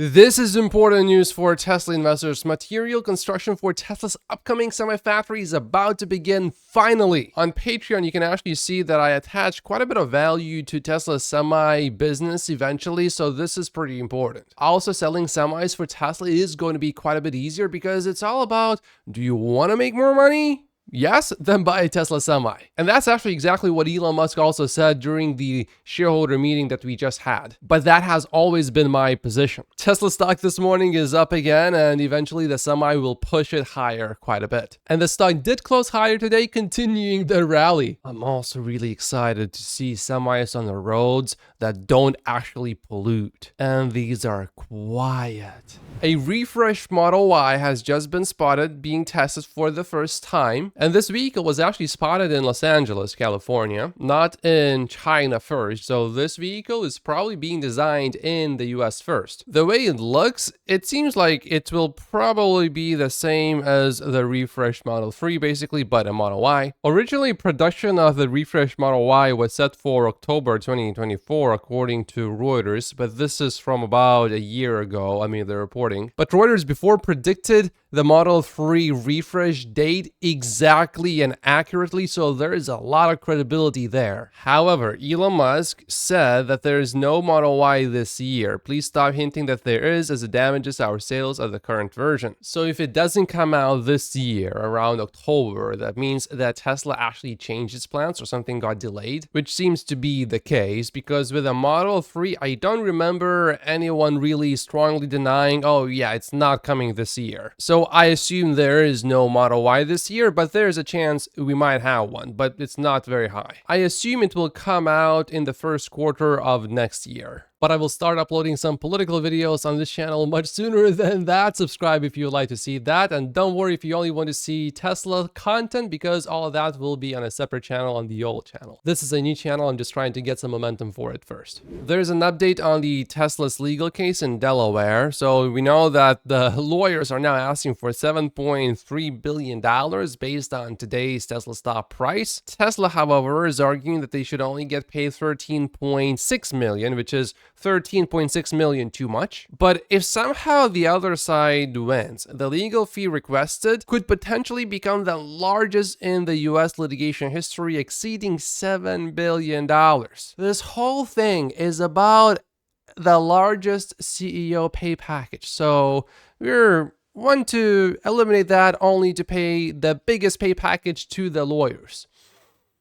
This is important news for Tesla investors. Material construction for Tesla's upcoming semi-factory is about to begin finally. On Patreon, you can actually see that I attach quite a bit of value to Tesla's semi business eventually, so this is pretty important. Also, selling semis for Tesla is going to be quite a bit easier because it's all about, do you want to make more money? Yes, then buy a Tesla semi. And that's actually exactly what Elon Musk also said during the shareholder meeting that we just had. But that has always been my position. Tesla stock this morning is up again, and eventually the semi will push it higher quite a bit. And the stock did close higher today, continuing the rally. I'm also really excited to see semis on the roads that don't actually pollute. And these are quiet. A refreshed Model Y has just been spotted being tested for the first time. And this vehicle was actually spotted in Los Angeles, California, not in China first. So this vehicle is probably being designed in the US first. The way it looks, it seems like it will probably be the same as the refreshed Model 3 basically, but a Model Y. Originally, production of the refreshed Model Y was set for October 2024, according to Reuters, but this is from about a year ago, the reporting. But Reuters before predicted the Model 3 refresh date exactly and accurately, so there is a lot of credibility there. However, Elon Musk said that there is no Model Y this year. Please stop hinting that there is, as it damages our sales of the current version. So if it doesn't come out this year, around October, that means that Tesla actually changed its plans or something got delayed, which seems to be the case, because with a Model 3, I don't remember anyone really strongly denying, oh yeah, it's not coming this year. So I assume there is no Model Y this year, but there's a chance we might have one, but it's not very high. I assume it will come out in the first quarter of next year. But I will start uploading some political videos on this channel much sooner than that. Subscribe if you would like to see that. And don't worry if you only want to see Tesla content, because all of that will be on a separate channel on the old channel. This is a new channel. I'm just trying to get some momentum for it first. There's an update on the Tesla's legal case in Delaware. So we know that the lawyers are now asking for $7.3 billion based on today's Tesla stock price. Tesla, however, is arguing that they should only get paid $13.6 million, which is $13.6 million too much. But if somehow the other side wins, the legal fee requested could potentially become the largest in the US litigation history, exceeding $7 billion. This whole thing is about the largest CEO pay package. So we're want to eliminate that only to pay the biggest pay package to the lawyers.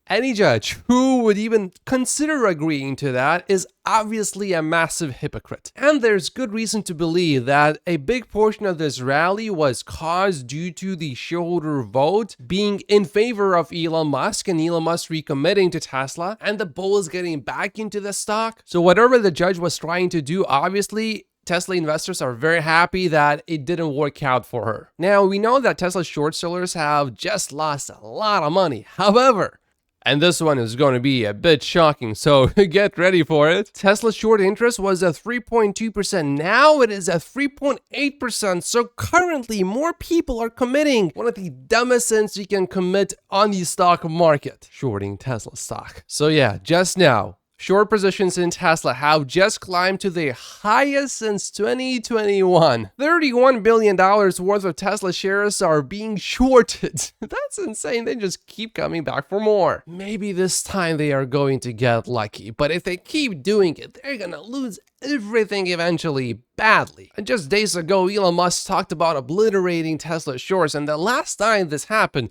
Any judge who would even consider agreeing to that is obviously a massive hypocrite. And there's good reason to believe that a big portion of this rally was caused due to the shareholder vote being in favor of Elon Musk and Elon Musk recommitting to Tesla and the bulls getting back into the stock. So whatever the judge was trying to do, obviously, Tesla investors are very happy that it didn't work out for her. Now, we know that Tesla short sellers have just lost a lot of money. However, and this one is going to be a bit shocking, so get ready for it. Tesla's short interest was at 3.2%. Now it is at 3.8%. So currently, more people are committing one of the dumbest sins you can commit on the stock market, shorting Tesla stock. So yeah, just now, short positions in Tesla have just climbed to their highest since 2021. $31 billion worth of Tesla shares are being shorted. That's insane. They just keep coming back for more. Maybe this time they are going to get lucky, but if they keep doing it, they're gonna lose everything eventually badly. And just days ago, Elon Musk talked about obliterating Tesla shorts, and the last time this happened,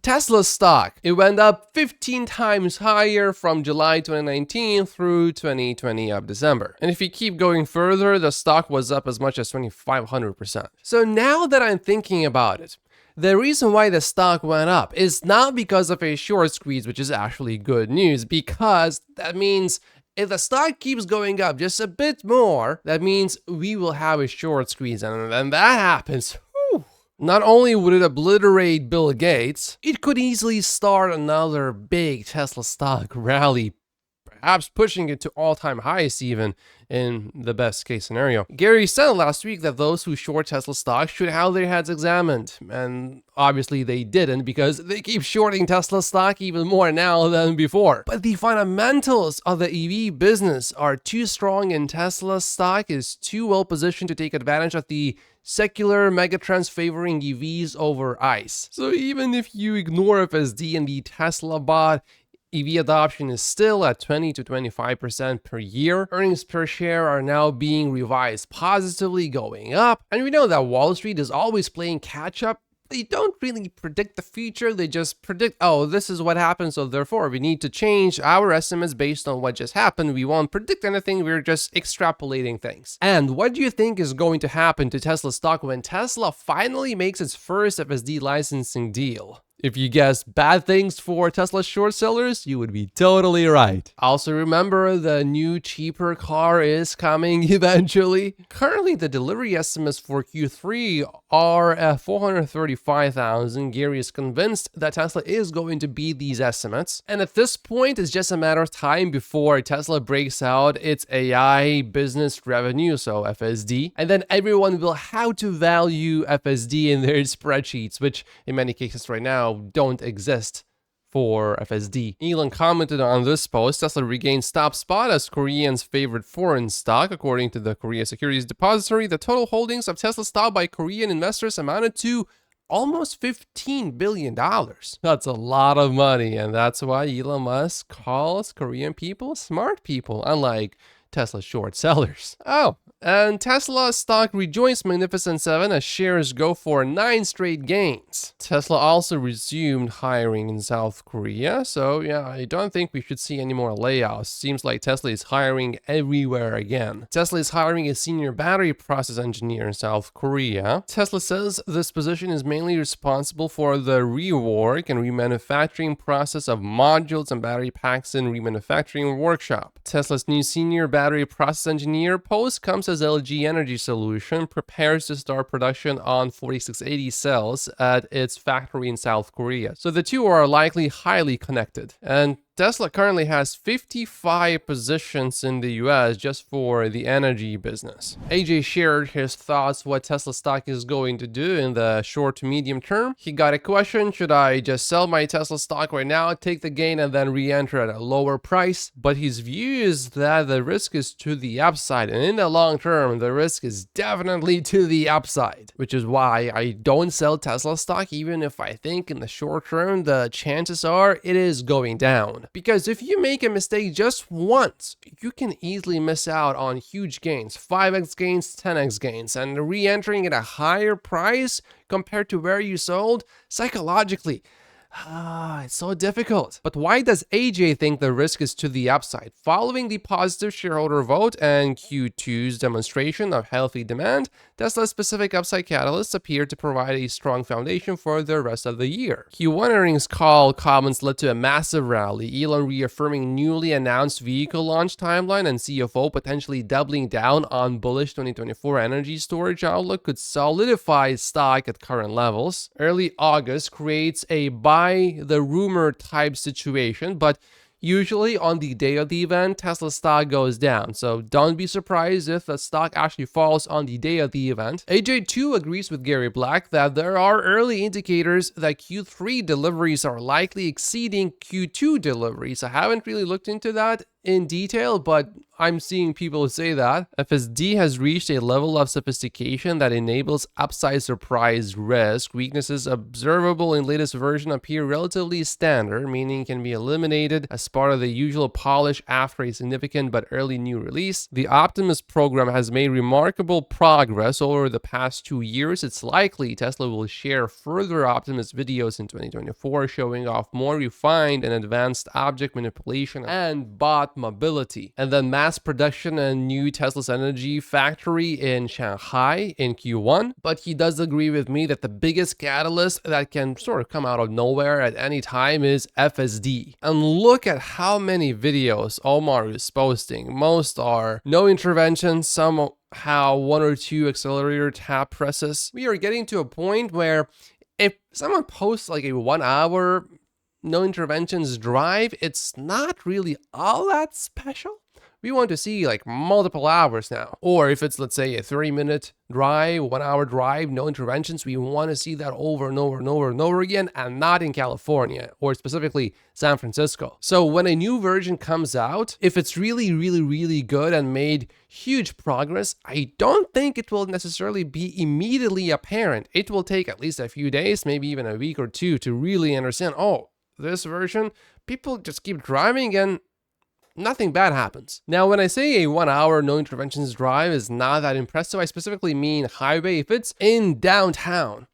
Tesla's stock, it went up 15 times higher from July 2019 through 2020 of December. And if you keep going further, the stock was up as much as 2,500%. So now that I'm thinking about it, the reason why the stock went up is not because of a short squeeze, which is actually good news, because that means if the stock keeps going up just a bit more, that means we will have a short squeeze. And then that happens, not only would it obliterate Bill Gates, it could easily start another big Tesla stock rally perhaps pushing it to all-time highs even in the best case scenario. Gary said last week that those who short Tesla stock should have their heads examined, and obviously they didn't because they keep shorting Tesla stock even more now than before. But the fundamentals of the EV business are too strong, and Tesla stock is too well positioned to take advantage of the secular megatrends favoring EVs over ICE. So even if you ignore FSD and the Tesla bot, EV adoption is still at 20 to 25% per year. Earnings per share are now being revised positively, going up. And we know that Wall Street is always playing catch up. They don't really predict the future. They just predict, oh, this is what happened, so therefore we need to change our estimates based on what just happened. We won't predict anything. We're just extrapolating things. And what do you think is going to happen to Tesla stock when Tesla finally makes its first FSD licensing deal? If you guessed bad things for Tesla short sellers, you would be totally right. Also remember, the new cheaper car is coming eventually. Currently, the delivery estimates for Q3 are at 435,000. Gary is convinced that Tesla is going to beat these estimates. And at this point, it's just a matter of time before Tesla breaks out its AI business revenue, so FSD. And then everyone will have to value FSD in their spreadsheets, which in many cases right now don't exist for FSD. Elon commented on this post, Tesla regains top spot as Koreans' favorite foreign stock. According to the Korea Securities Depository, the total holdings of Tesla stock by Korean investors amounted to almost $15 billion. That's a lot of money, and that's why Elon Musk calls Korean people smart people, unlike Tesla short sellers. Oh, and Tesla stock rejoins Magnificent 7 as shares go for 9 straight gains. Tesla also resumed hiring in South Korea, so yeah, I don't think we should see any more layoffs. Seems like Tesla is hiring everywhere again. Tesla is hiring a senior battery process engineer in South Korea. Tesla says this position is mainly responsible for the rework and remanufacturing process of modules and battery packs in remanufacturing workshop. Tesla's new senior battery process engineer post comes as LG Energy Solution prepares to start production on 4680 cells at its factory in South Korea. So the two are likely highly connected. And Tesla currently has 55 positions in the US just for the energy business. AJ shared his thoughts what Tesla stock is going to do in the short to medium term. He got a question, should I just sell my Tesla stock right now, take the gain, and then re-enter at a lower price? But his view is that the risk is to the upside, and in the long term, the risk is definitely to the upside, which is why I don't sell Tesla stock, even if I think in the short term, the chances are it is going down. Because if you make a mistake just once, you can easily miss out on huge gains, 5x gains, 10x gains, and re-entering at a higher price compared to where you sold, psychologically, it's so difficult. But why does AJ think the risk is to the upside? Following the positive shareholder vote and Q2's demonstration of healthy demand, Tesla's specific upside catalysts appear to provide a strong foundation for the rest of the year. Q1 earnings call comments led to a massive rally, Elon reaffirming newly announced vehicle launch timeline, and CFO potentially doubling down on bullish 2024 energy storage outlook could solidify stock at current levels. Early August creates a buy the rumor type situation, but usually on the day of the event, Tesla stock goes down, so don't be surprised if the stock actually falls on the day of the event. AJ too agrees with Gary Black that there are early indicators that Q3 deliveries are likely exceeding Q2 deliveries. I haven't really looked into that in detail, but I'm seeing people say that. FSD has reached a level of sophistication that enables upside surprise risk. Weaknesses observable in latest version appear relatively standard, meaning can be eliminated as part of the usual polish after a significant but early new release. The Optimus program has made remarkable progress over the past 2 years. It's likely Tesla will share further Optimus videos in 2024, showing off more refined and advanced object manipulation and bot mobility. And then mass production and new Tesla's energy factory in Shanghai in Q1. But he does agree with me that the biggest catalyst that can sort of come out of nowhere at any time is FSD. And look at how many videos Omar is posting. Most are no intervention, somehow 1 or 2 accelerator tap presses. We are getting to a point where if someone posts like a 1 hour no interventions drive, it's not really all that special. We want to see like multiple hours now. Or if it's, let's say, a 30-minute drive, 1-hour drive, no interventions, we want to see that over and over and over and over again, and not in California or specifically San Francisco. So when a new version comes out, if it's really, really, really good and made huge progress, I don't think it will necessarily be immediately apparent. It will take at least a few days, maybe even a week or two, to really understand, oh, this version, people just keep driving and nothing bad happens. Now, when I say a 1-hour no interventions drive is not that impressive, I specifically mean highway. If it's in downtown,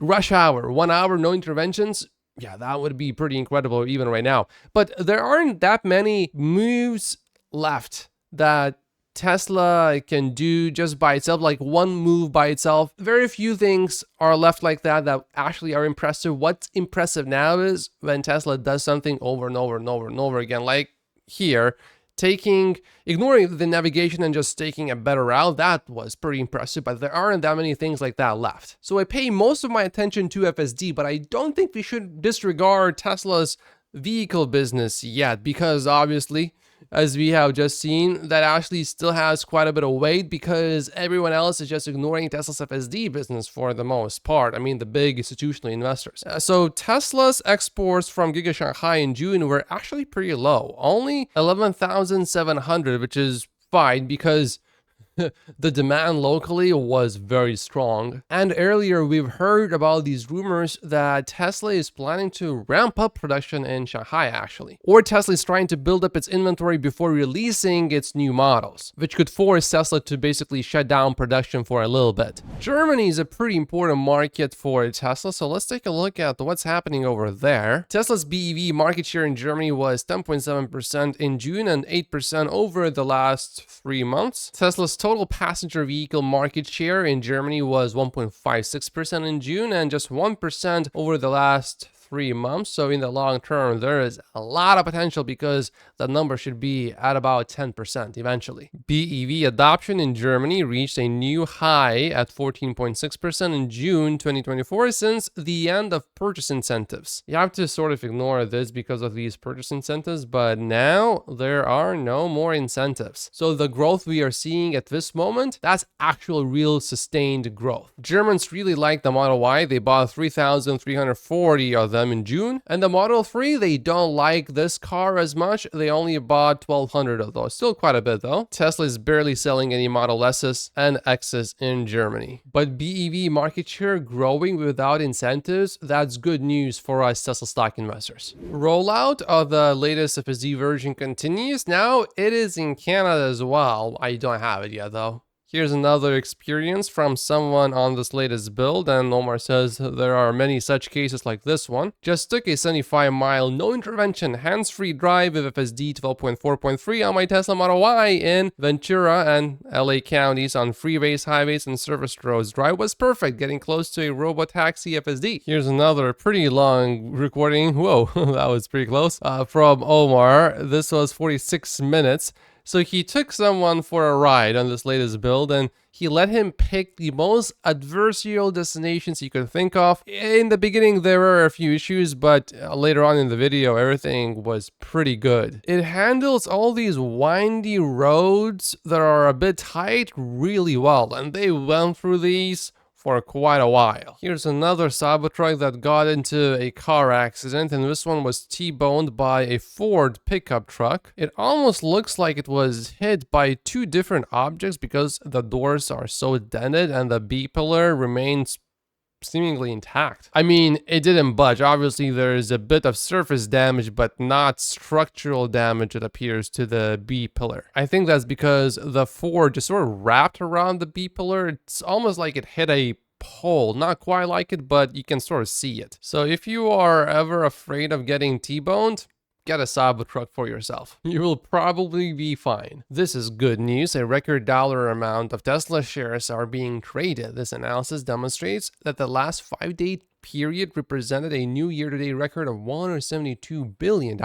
rush hour, 1 hour, no interventions, yeah, that would be pretty incredible even right now. But there aren't that many moves left that Tesla can do just by itself, like one move by itself. Very few things are left like that actually are impressive. What's impressive now is when Tesla does something over and over and over and over again, like here, ignoring the navigation and just taking a better route. That was pretty impressive, but there aren't that many things like that left. So I pay most of my attention to FSD, but I don't think we should disregard Tesla's vehicle business yet, because obviously, as we have just seen, that actually still has quite a bit of weight because everyone else is just ignoring Tesla's FSD business for the most part. I mean, the big institutional investors. So Tesla's exports from Giga Shanghai in June were actually pretty low, only 11,700, which is fine because the demand locally was very strong. And earlier we've heard about these rumors that Tesla is planning to ramp up production in Shanghai actually. Or Tesla is trying to build up its inventory before releasing its new models, which could force Tesla to basically shut down production for a little bit. Germany is a pretty important market for Tesla, so let's take a look at what's happening over there. Tesla's BEV market share in Germany was 10.7% in June and 8% over the last 3 months. Tesla's total passenger vehicle market share in Germany was 1.56% in June and just 1% over the last 3 months. So in the long term, there is a lot of potential because the number should be at about 10% eventually. BEV adoption in Germany reached a new high at 14.6% in June 2024 since the end of purchase incentives. You have to sort of ignore this because of these purchase incentives, but now there are no more incentives. So the growth we are seeing at this moment, that's actual real sustained growth. Germans really like the Model Y. They bought 3,340 of them in June, and the Model 3, they don't like this car as much. They only bought 1,200 of those. Still quite a bit though. Tesla is barely selling any Model S's and X's in Germany. But BEV market share growing without incentives, that's good news for us Tesla stock investors. Rollout of the latest FSD version continues. Now it is in Canada as well. I don't have it yet though. Here's another experience from someone on this latest build, and Omar says there are many such cases like this one. Just took a 75-mile no intervention hands-free drive with FSD 12.4.3 on my Tesla Model Y in Ventura and LA counties on freeways, highways, and service roads. Drive was perfect, getting close to a robotaxi FSD. Here's another pretty long recording. Whoa, that was pretty close. From Omar. This was 46 minutes. So he took someone for a ride on this latest build and he let him pick the most adversarial destinations he could think of. In the beginning, there were a few issues, but later on in the video, everything was pretty good. It handles all these windy roads that are a bit tight really well, and they went through these for quite a while. Here's another Cybertruck that got into a car accident, and this one was T-boned by a Ford pickup truck. It almost looks like it was hit by two different objects because the doors are so dented and the B-pillar remains seemingly intact. I mean, it didn't budge. Obviously, there's a bit of surface damage, but not structural damage, it appears, to the B-pillar. I think that's because the Ford just sort of wrapped around the B-pillar. It's almost like it hit a pole. Not quite like it, but you can sort of see it. So if you are ever afraid of getting T-boned, get a Cybertruck for yourself. You will probably be fine. This is good news. A record dollar amount of Tesla shares are being traded. This analysis demonstrates that the last 5-day period represented a new year-to-date record of $172 billion.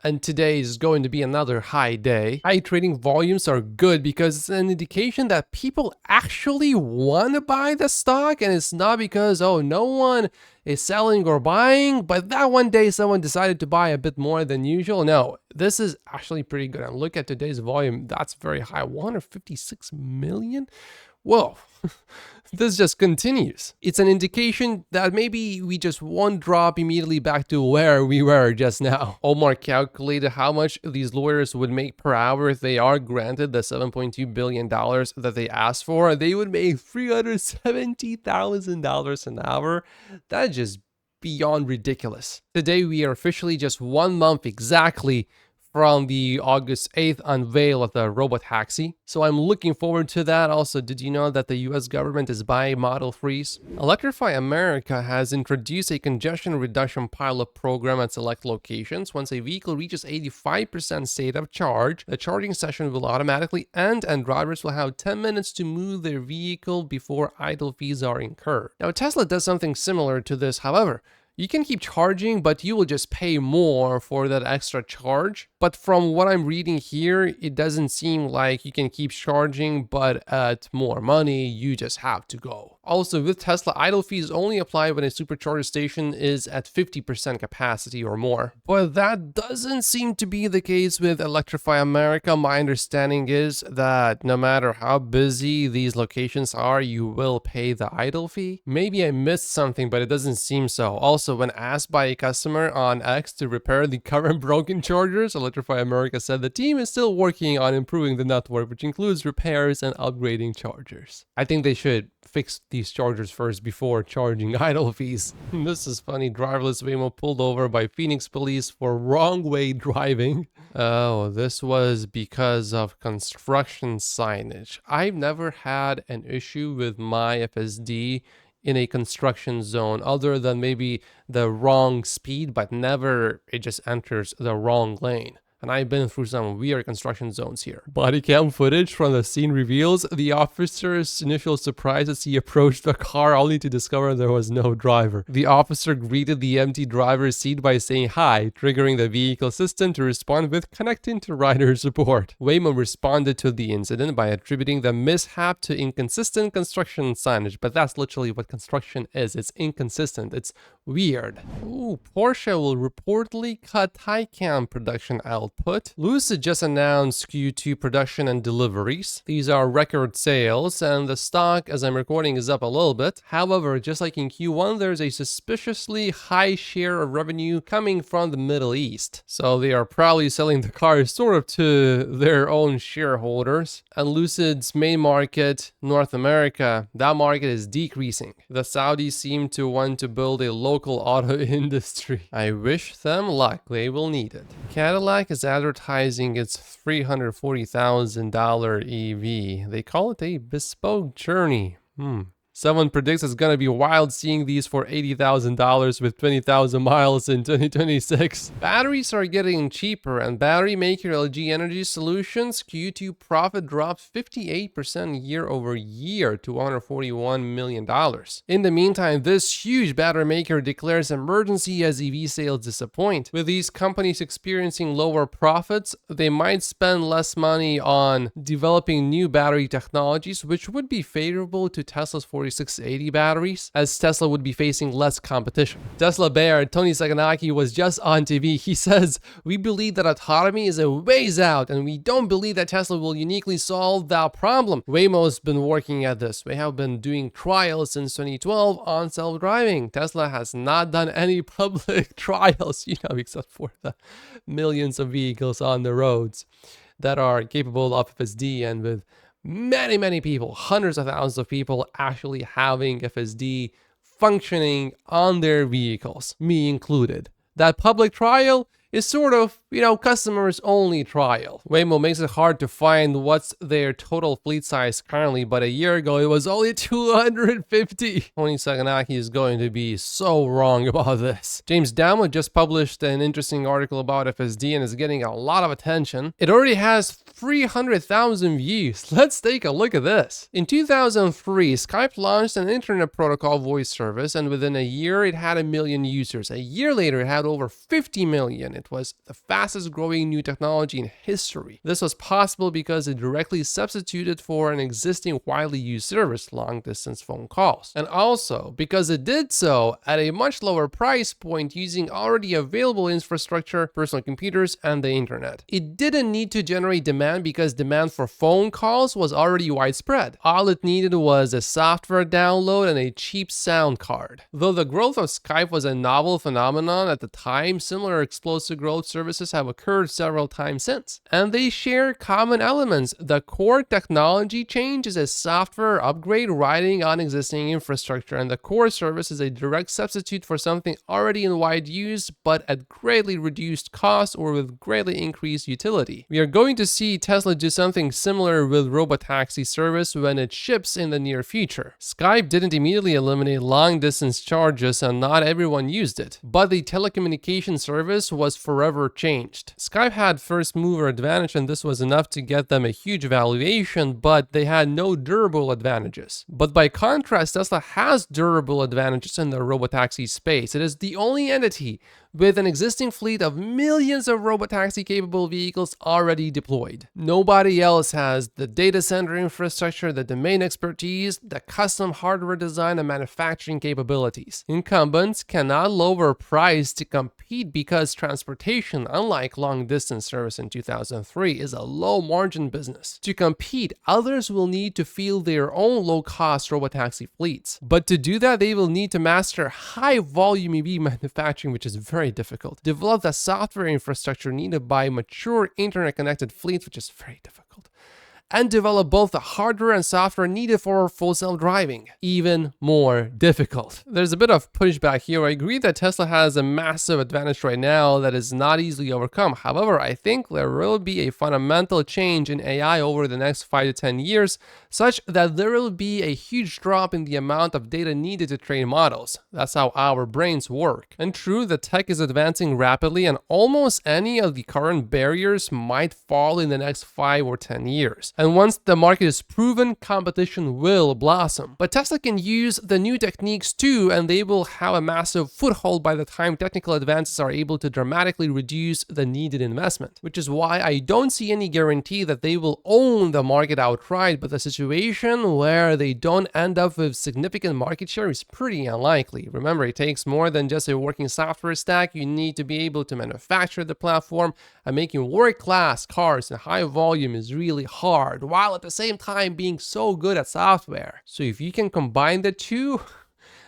And today is going to be another high day. High trading volumes are good because it's an indication that people actually want to buy the stock, and it's not because, oh, no one is selling or buying, but that one day someone decided to buy a bit more than usual. No, this is actually pretty good. And look at today's volume. That's very high. 156 million? Whoa. This just continues. It's an indication that maybe we just won't drop immediately back to where we were just now. Omar calculated how much these lawyers would make per hour if they are granted the $7.2 billion that they asked for. They would make $370,000 an hour. That's just beyond ridiculous. Today we are officially just 1 month exactly from the August 8th unveil of the robotaxi. So I'm looking forward to that. Also, did you know that the US government is buying Model 3s? Electrify America has introduced a congestion reduction pilot program at select locations. Once a vehicle reaches 85% state of charge, the charging session will automatically end and drivers will have 10 minutes to move their vehicle before idle fees are incurred. Now, Tesla does something similar to this. However, you can keep charging, but you will just pay more for that extra charge. But from what I'm reading here, it doesn't seem like you can keep charging, but at more money, you just have to go. Also, with Tesla, idle fees only apply when a supercharger station is at 50% capacity or more. But that doesn't seem to be the case with Electrify America. My understanding is that no matter how busy these locations are, you will pay the idle fee. Maybe I missed something, but it doesn't seem so. Also, when asked by a customer on X to repair the current broken chargers, Electrify America said the team is still working on improving the network, which includes repairs and upgrading chargers. I think they should fix these chargers first before charging idle fees. This is funny. Driverless Waymo pulled over by Phoenix police for wrong way driving. Oh, this was because of construction signage. I've never had an issue with my FSD in a construction zone other than maybe the wrong speed, but never it just enters the wrong lane. And I've been through some weird construction zones here. Body cam footage from the scene reveals the officer's initial surprise as he approached the car only to discover there was no driver. The officer greeted the empty driver's seat by saying hi, triggering the vehicle system to respond with connecting to rider support. Waymo responded to the incident by attributing the mishap to inconsistent construction signage, but that's literally what construction is. It's inconsistent. It's weird. Ooh, Porsche will reportedly cut Taycan production output. Lucid just announced Q2 production and deliveries. These are record sales, and the stock, as I'm recording, is up a little bit. However, just like in Q1, there's a suspiciously high share of revenue coming from the Middle East. So they are probably selling the cars sort of to their own shareholders. And Lucid's main market, North America, that market is decreasing. The Saudis seem to want to build a local auto industry. I wish them luck. They will need it. Cadillac is advertising its $340,000 EV. They call it a bespoke journey. Someone predicts it's gonna be wild seeing these for $80,000 with 20,000 miles in 2026. Batteries are getting cheaper, and battery maker LG Energy Solutions Q2 profit dropped 58% year over year to $141 million. In the meantime, this huge battery maker declares emergency as EV sales disappoint. With these companies experiencing lower profits, they might spend less money on developing new battery technologies, which would be favorable to Tesla's 4680 batteries, as Tesla would be facing less competition. Tesla bear Tony Sacconaghi was just on TV. He says, "We believe that autonomy is a ways out, and we don't believe that Tesla will uniquely solve that problem. Waymo's been working at this. We have been doing trials since 2012 on self-driving. Tesla has not done any public trials, except for the millions of vehicles on the roads that are capable of FSD, and with many people, hundreds of thousands of people actually having FSD functioning on their vehicles, me included. That public trial, is sort of, customers only trial. Waymo makes it hard to find what's their total fleet size currently, but a year ago it was only 250. Tony Saganaki is going to be so wrong about this. James Damwood just published an interesting article about FSD and is getting a lot of attention. It already has 300,000 views. Let's take a look at this. In 2003, Skype launched an internet protocol voice service, and within a year it had 1 million users. A year later it had over 50 million. It was the fastest growing new technology in history. This was possible because it directly substituted for an existing widely used service, long distance phone calls. And also because it did so at a much lower price point using already available infrastructure, personal computers, and the internet. It didn't need to generate demand because demand for phone calls was already widespread. All it needed was a software download and a cheap sound card. Though the growth of Skype was a novel phenomenon at the time, similar explosive growth services have occurred several times since. And they share common elements. The core technology change is a software upgrade riding on existing infrastructure, and the core service is a direct substitute for something already in wide use but at greatly reduced cost or with greatly increased utility. We are going to see Tesla do something similar with robotaxi service when it ships in the near future. Skype didn't immediately eliminate long distance charges and not everyone used it, but the telecommunication service was forever changed. Skype had first mover advantage and this was enough to get them a huge valuation, but they had no durable advantages. But by contrast, Tesla has durable advantages in the robotaxi space. It is the only entity with an existing fleet of millions of robotaxi capable vehicles already deployed. Nobody else has the data center infrastructure, the domain expertise, the custom hardware design, and manufacturing capabilities. Incumbents cannot lower price to compete because transportation, unlike long distance service in 2003, is a low margin business. To compete, others will need to field their own low cost robotaxi fleets. But to do that, they will need to master high volume EV manufacturing, which is very difficult. Develop the software infrastructure needed by mature internet-connected fleets, which is very difficult. And develop both the hardware and software needed for full self-driving. Even more difficult. There's a bit of pushback here. I agree that Tesla has a massive advantage right now that is not easily overcome. However, I think there will be a fundamental change in AI over the next 5 to 10 years, such that there will be a huge drop in the amount of data needed to train models. That's how our brains work. And true, the tech is advancing rapidly and almost any of the current barriers might fall in the next 5 or 10 years. And once the market is proven, competition will blossom. But Tesla can use the new techniques too, and they will have a massive foothold by the time technical advances are able to dramatically reduce the needed investment. Which is why I don't see any guarantee that they will own the market outright, but the situation where they don't end up with significant market share is pretty unlikely. Remember, it takes more than just a working software stack. You need to be able to manufacture the platform, and making world-class cars in high volume is really hard, while at the same time being so good at software. So if you can combine the two,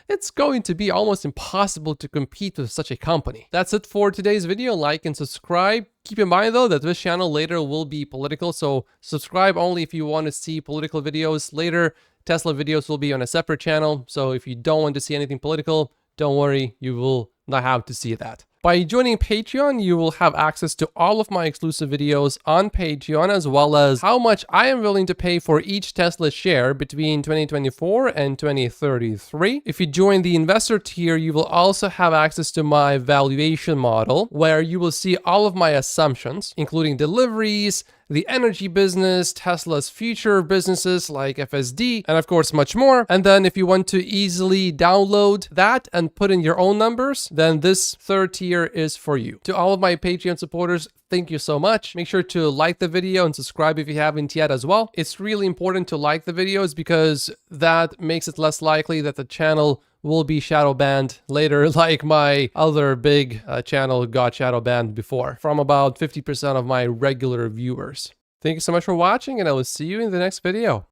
it's going to be almost impossible to compete with such a company. That's it for today's video. Like and subscribe. Keep in mind though that this channel later will be political, so subscribe only if you want to see political videos. Later, Tesla videos will be on a separate channel, so if you don't want to see anything political, don't worry, you will not have to see that. By joining Patreon, you will have access to all of my exclusive videos on Patreon, as well as how much I am willing to pay for each Tesla share between 2024 and 2033. If you join the investor tier, you will also have access to my valuation model, where you will see all of my assumptions, including deliveries, the energy business, Tesla's future businesses like FSD, and of course much more. And then if you want to easily download that and put in your own numbers, then this third tier is for you. To all of my Patreon supporters, thank you so much. Make sure to like the video and subscribe if you haven't yet as well. It's really important to like the videos because that makes it less likely that the channel will be shadow banned later, like my other big channel got shadow banned before from about 50% of my regular viewers. Thank you so much for watching, and I will see you in the next video.